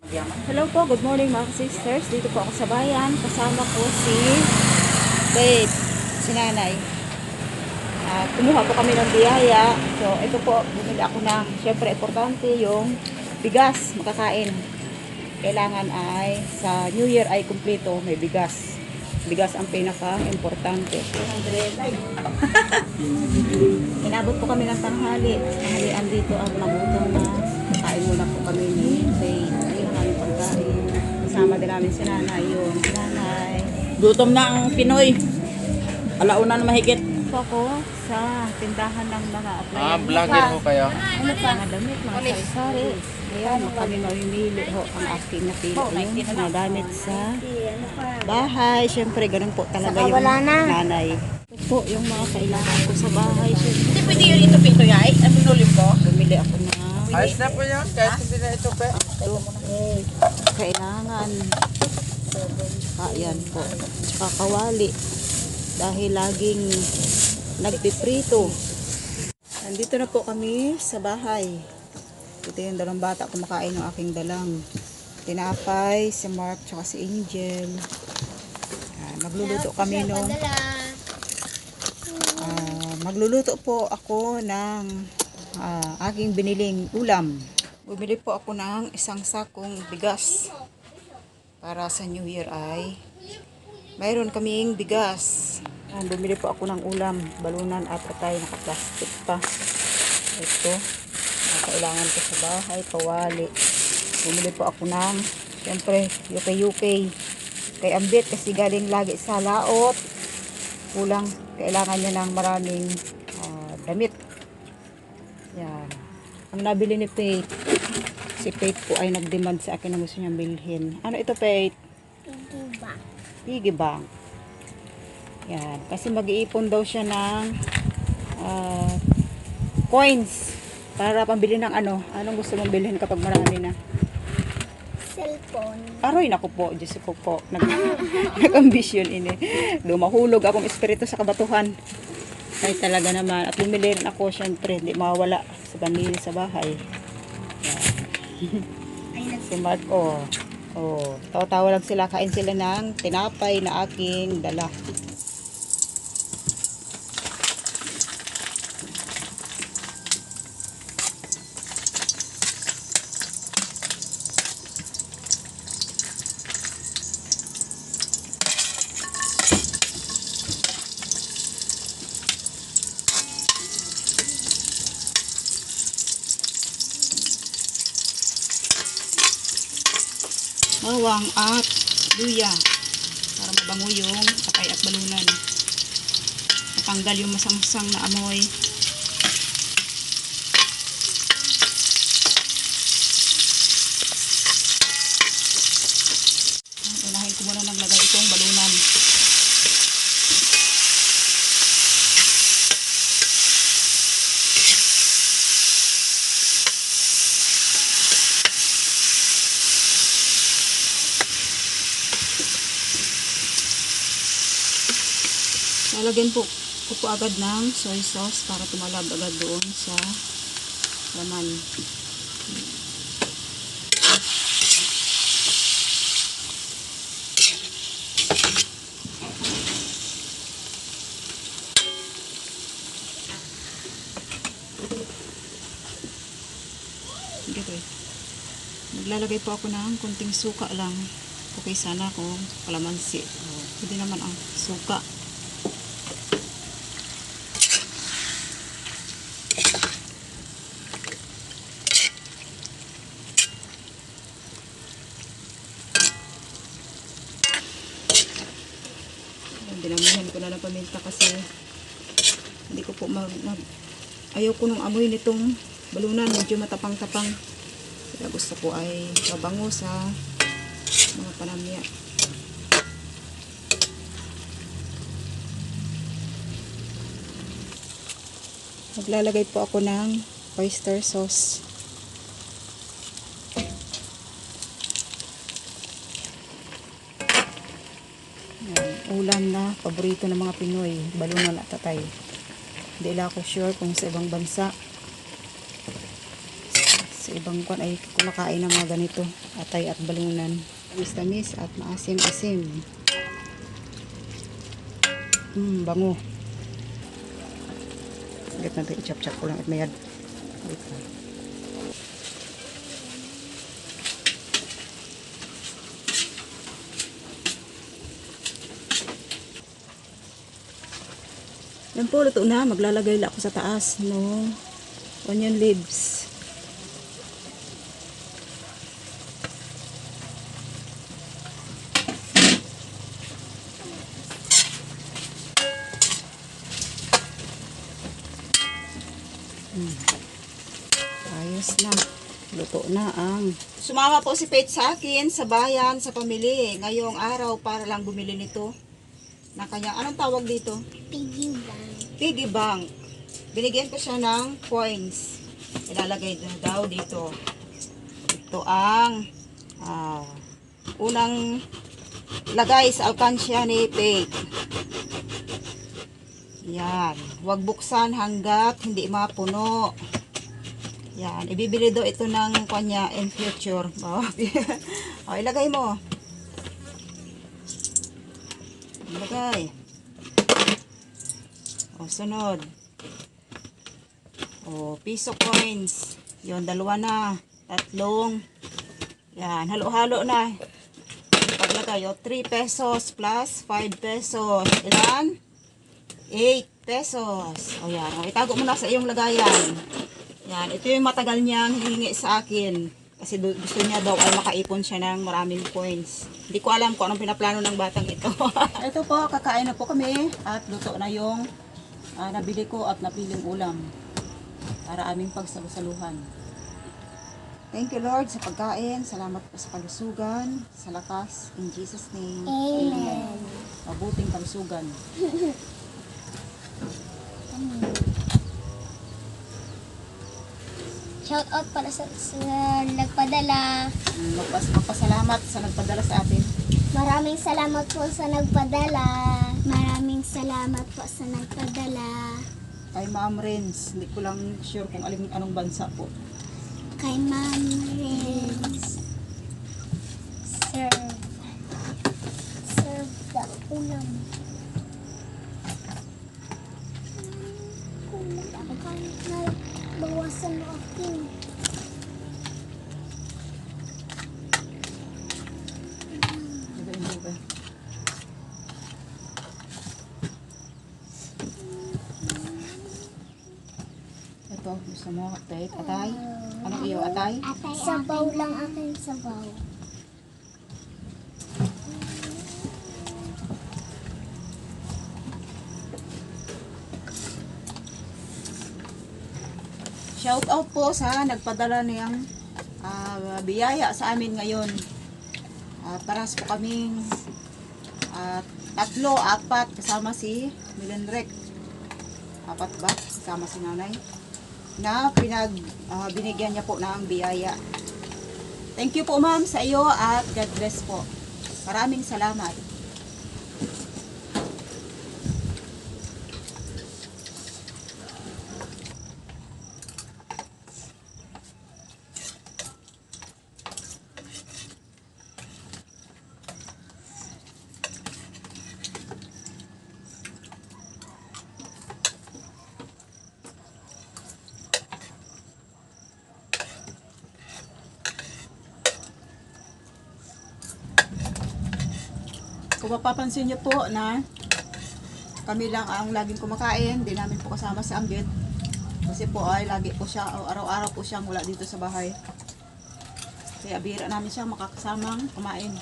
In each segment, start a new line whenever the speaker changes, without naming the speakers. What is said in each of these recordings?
Hello po, good morning mga sisters. Dito po ako sa bayan. Kasama ko si Babe, si Nanay. Kumuha po kami ng biyaya. So, ito po, bumili ako ng, syempre, importante yung bigas, makakain. Kailangan ay, sa New Year ay kumpleto, may bigas. Bigas ang pinaka-importante. 200. Inabot po kami ng tanghali. Tanghalian dito at nagutom na. Kain muna po kami ni Babe. Ayun ang aming pagkain. Kasama din namin si Nanay yun. Si Nanay.
Gutom na ang Pinoy. Alauna na mahigit.
Po ako sa tindahan ng mga
Vlogger ho kayo.
ano pa, mga damit, mga sari-sari. Ayan, kami mamimili ho ang aking napili. Yung mga gamit sa bahay. Siyempre, ganun po talaga yung nanay. Ito po yung mga kailangan ko sa bahay. Siyempre,
Hindi pwede yun ito Pinoy ay. Ang pinulim ko.
bumili ako na
Ayos na po yun, kahit hindi na ito pe.
ito. Kailangan. Ayan po. Tsaka kawali. Dahil laging nagpiprito. Nandito na po kami sa bahay. Ito yung dalawang bata kumakain ng aking dalang. Tinapay, si Mark, tsaka si Angel. Magluluto kami nung magluluto po ako ng aking biniling ulam. Bumili po ako ng isang sakong bigas para sa New Year ay mayroon kaming bigas. Bumili po ako ng ulam, balunan at atay, naka-plastic pa. Ito, kailangan ko sa bahay, kawali. Bumili po ako ng, siyempre, UK. Kay Ambit kasi galing lagi sa laot. Kulang, kailangan niya ng maraming damit. Yan. Ang nabili ni Faith, si Faith po ay nag-demand sa akin na gusto niyang bilhin. Ano ito, Faith? Piggy bank. Yan. Kasi mag-iipon daw siya ng coins para pambili ng ano. Anong gusto mong bilhin kapag marami na?
Cellphone.
Aroy, naku po. Diyos ko po. Nag-ambisyon ini. Lumahulog akong espiritu sa kabatuhan. Ay talaga naman. At bumili rin ako, syempre. Hindi mawala sa panili sa bahay. Yan. Si Mark, tawa-tawa lang sila. Kain sila ng tinapay na aking dala. Bawang at luya para mabango yung atay at balunan. Matanggal yung masangsang na amoy. Unahin ko muna naglagay itong balunan. Lalagyan po agad ng soy sauce para tumalab agad doon sa laman. Maglalagay po ako ng konting suka lang. Okay sana kung kalamansi. Pwede naman ang suka. Dinamihan ko na ng paminta kasi hindi ko po ayaw ko nung amoy nitong balunan, medyo matapang-tapang. Kaya gusto ko ay mabango sa mga panamya. Maglalagay po ako ng oyster sauce. Ulam na paborito ng mga Pinoy, balunan at atay. Hindi lang ako sure kung sa ibang bansa. Si ibang kwan ay kumakain ng mga ganito, atay at balunan. Tamis-tamis at maasim-asim. Bango. Hanggat natin i-chop-chop ko lang at mayad. Wait lang. Yan po, luto na. Maglalagay lang ako sa taas no onion leaves. Ayos na. Luto na ang. Sumama po si Paige sa akin sa bayan, sa pamili. Ngayong araw para lang bumili nito. Na kanyang, anong tawag dito?
Piggy bank.
Piggy bank. Binigyan ko siya ng coins. Ilalagay na daw dito. Ito ang unang lagay sa alkansya ni Paige. Yan. Huwag buksan hanggat hindi mapuno. Yan. Ibibili daw ito ng kanya in future. O, ilagay mo. Ilagay. O, sunod. O, piso coins. Yun, dalawa na. Tatlong. Yan, halo-halo na. Paglagay, o, 3 pesos plus 5 pesos. Ilan? 8 pesos. O, yan. O, itago mo na sa iyong lagayan. Yan, ito yung matagal niyang hihingi sa akin. Kasi gusto niya daw ay makaipon siya ng maraming coins. Hindi ko alam kung anong pinaplano ng batang ito. Ito po, kakain na po kami. At luto na yung nabili ko at napiling ulam. Para aming pagsalusaluhan. Thank you Lord sa pagkain. Salamat po sa kalusugan. Sa lakas. In Jesus name.
Amen.
Mabuting kalusugan.
Shout out pala sa nagpadala.
Magpasalamat sa nagpadala sa atin.
Maraming salamat po sa nagpadala. Maraming salamat po sa nagpadala.
Kay Ma'am Renz. Hindi ko lang sure kung anong bansa po.
Kay Ma'am Renz. Serve the ulam. Bawasan mo akin.
Ito, gusto mo atay? Atay? Anong iyo? Atay?
Sabaw lang akin, sabaw.
Shout out po sa nagpadala niyang biyaya sa amin ngayon. Paras po kaming 3, 4 kasama si Milenrek. 4 ba? Kasama si nanay. Na binigyan niya po ng biyaya. Thank you po ma'am sa iyo at God bless po. Maraming salamat. Kung mapapansin niyo po na kami lang ang laging kumakain, di namin po kasama si Anggit. Kasi po ay lagi po siya, araw-araw po siyang wala dito sa bahay. Kaya bihira namin siya makakasamang kumain.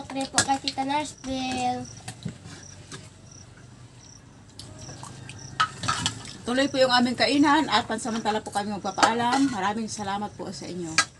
Pray po kay Tita Narsville.
Tuloy po yung aming kainan at pansamantala po kami magpapaalam. Maraming salamat po sa inyo.